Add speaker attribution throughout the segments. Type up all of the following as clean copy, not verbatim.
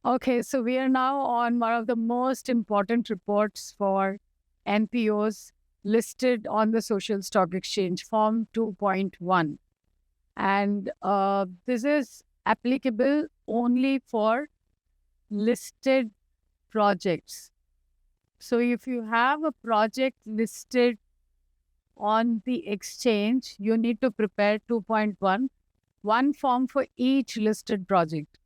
Speaker 1: Okay, so we are now on one of the most important reports for NPOs listed on the Social Stock Exchange, Form 2.1. And this is applicable only for listed projects. So if you have a project listed on the exchange, you need to prepare 2.1, one form for each listed project.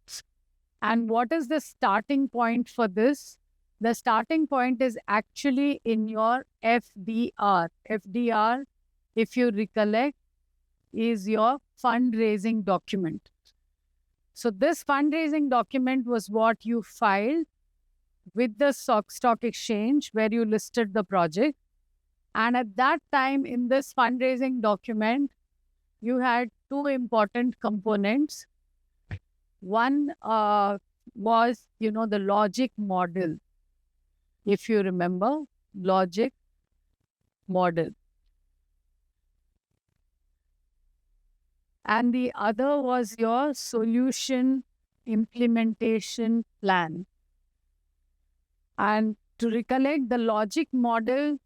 Speaker 1: And what is the starting point for this? The starting point is actually in your FDR. FDR, if you recollect, is your fundraising document. So this fundraising document was what you filed with the stock exchange where you listed the project. And at that time, in this fundraising document, you had two important components. One was, the logic model. If you remember, logic model. And the other was your solution implementation plan. And to recollect, the logic model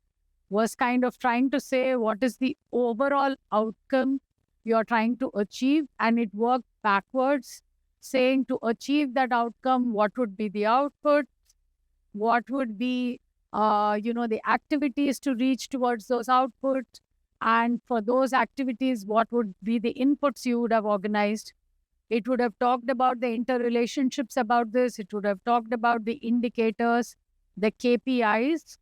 Speaker 1: was kind of trying to say what is the overall outcome you're trying to achieve. And it worked backwards, saying to achieve that outcome, what would be the output, what would be, the activities to reach towards those outputs. And for those activities, what would be the inputs you would have organized. It would have talked about the interrelationships about this. It would have talked about the indicators, the KPIs,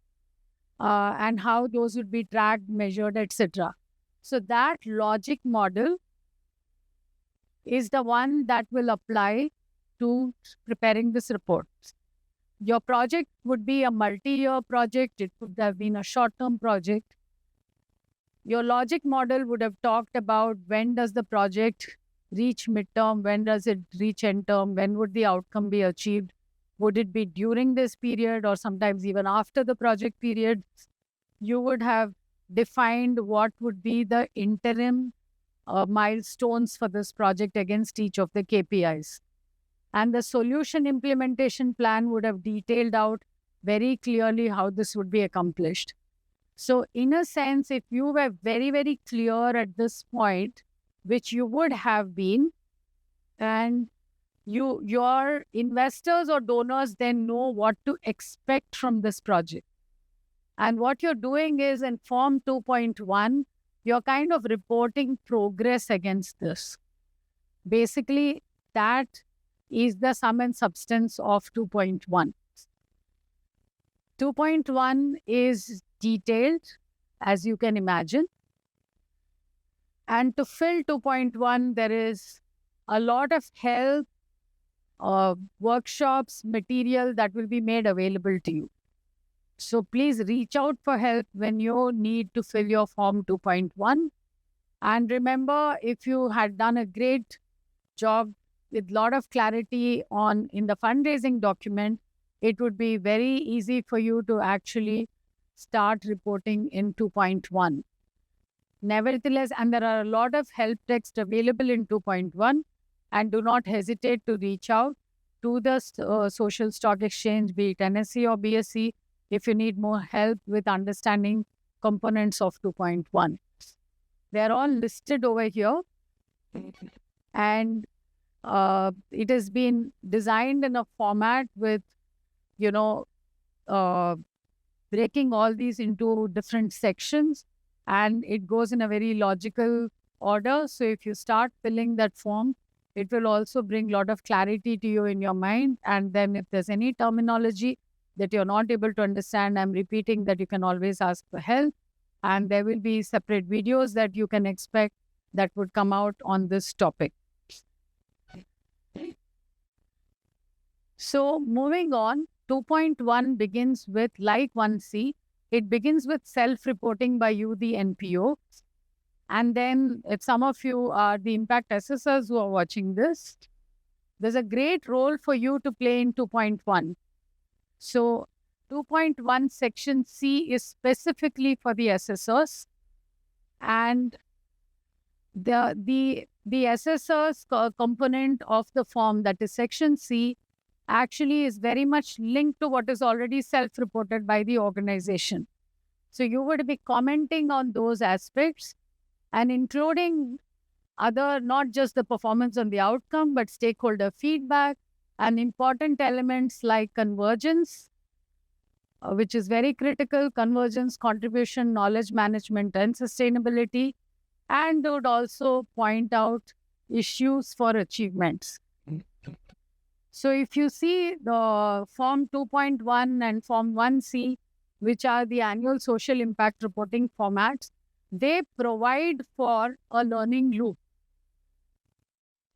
Speaker 1: and how those would be tracked, measured, etc. So that logic model is the one that will apply to preparing this report. Your project would be a multi-year project. It could have been a short-term project. Your logic model would have talked about when does the project reach midterm, when does it reach end term, when would the outcome be achieved. Would it be during this period or sometimes even after the project period? You would have defined what would be the interim milestones for this project against each of the KPIs. And the solution implementation plan would have detailed out very clearly how this would be accomplished. So in a sense, if you were very, very clear at this point, which you would have been, and your investors or donors then know what to expect from this project. And what you're doing is in Form 2.1, you're kind of reporting progress against this. Basically, that is the sum and substance of 2.1. 2.1 is detailed, as you can imagine. And to fill 2.1, there is a lot of help, workshops, material that will be made available to you. So please reach out for help when you need to fill your Form 2.1. And remember, if you had done a great job with a lot of clarity in the fundraising document, it would be very easy for you to actually start reporting in 2.1. Nevertheless, and there are a lot of help text available in 2.1, and do not hesitate to reach out to the Social Stock Exchange, be it NSE or BSE, if you need more help with understanding components of 2.1. They're all listed over here. And it has been designed in a format with, breaking all these into different sections. And it goes in a very logical order. So if you start filling that form, it will also bring a lot of clarity to you in your mind. And then if there's any terminology that you're not able to understand, I'm repeating that you can always ask for help. And there will be separate videos that you can expect that would come out on this topic. So moving on, 2.1 begins with, like 1C, it begins with self-reporting by you, the NPO. And then if some of you are the impact assessors who are watching this, there's a great role for you to play in 2.1. So 2.1 section C is specifically for the assessors, and the assessors component of the form, that is section C, actually is very much linked to what is already self-reported by the organization. So you would be commenting on those aspects and including other, not just the performance on the outcome, but stakeholder feedback and important elements like convergence, which is very critical, convergence, contribution, knowledge management, and sustainability, and would also point out issues for achievements. So if you see the Form 2.1 and Form 1C, which are the annual social impact reporting formats, they provide for a learning loop.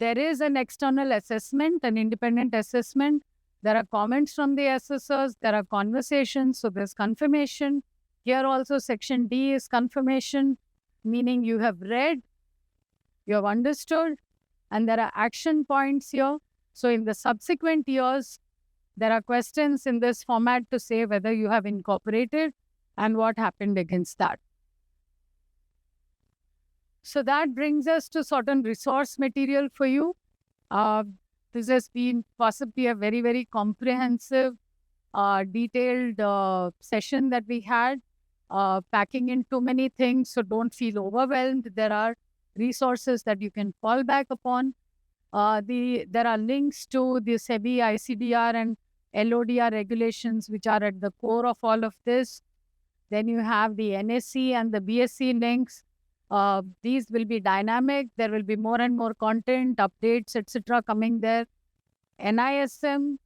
Speaker 1: There is an external assessment, an independent assessment. There are comments from the assessors. There are conversations. So there's confirmation. Here also section D is confirmation, meaning you have read, you have understood, and there are action points here. So in the subsequent years, there are questions in this format to say whether you have incorporated and what happened against that. So that brings us to certain resource material for you. This has been possibly a very, very comprehensive, detailed session that we had, packing in too many things, so don't feel overwhelmed. There are resources that you can fall back upon. There are links to the SEBI, ICDR, and LODR regulations, which are at the core of all of this. Then you have the NSE and the BSE links. These will be dynamic. There will be more and more content, updates, etc. coming there. NISM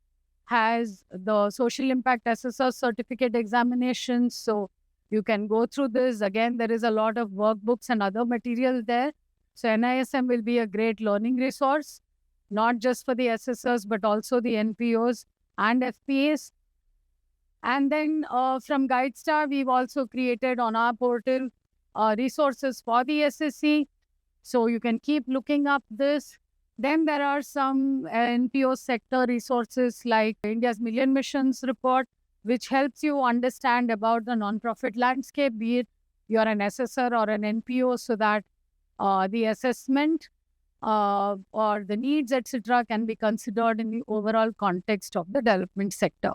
Speaker 1: has the Social Impact Assessor Certificate examinations. So you can go through this. Again, there is a lot of workbooks and other material there. So NISM will be a great learning resource, not just for the assessors, but also the NPOs and FPAs. And then from GuideStar, we've also created on our portal resources for the SSC. So you can keep looking up this. Then there are some NPO sector resources like India's Million Missions report, which helps you understand about the nonprofit landscape, be it you're an assessor or an NPO, so that the assessment or the needs, etc., can be considered in the overall context of the development sector.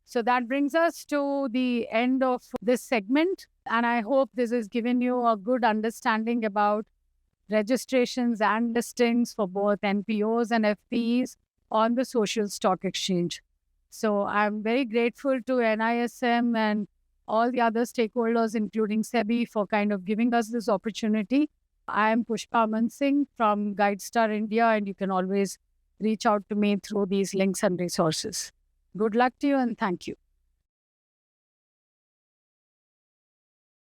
Speaker 1: So that brings us to the end of this segment. And I hope this has given you a good understanding about registrations and listings for both NPOs and FPEs on the social stock exchange. So I'm very grateful to NISM and all the other stakeholders, including SEBI, for kind of giving us this opportunity. I am Pushpa Aman Singh from GuideStar India, and you can always reach out to me through these links and resources. Good luck to you and thank you.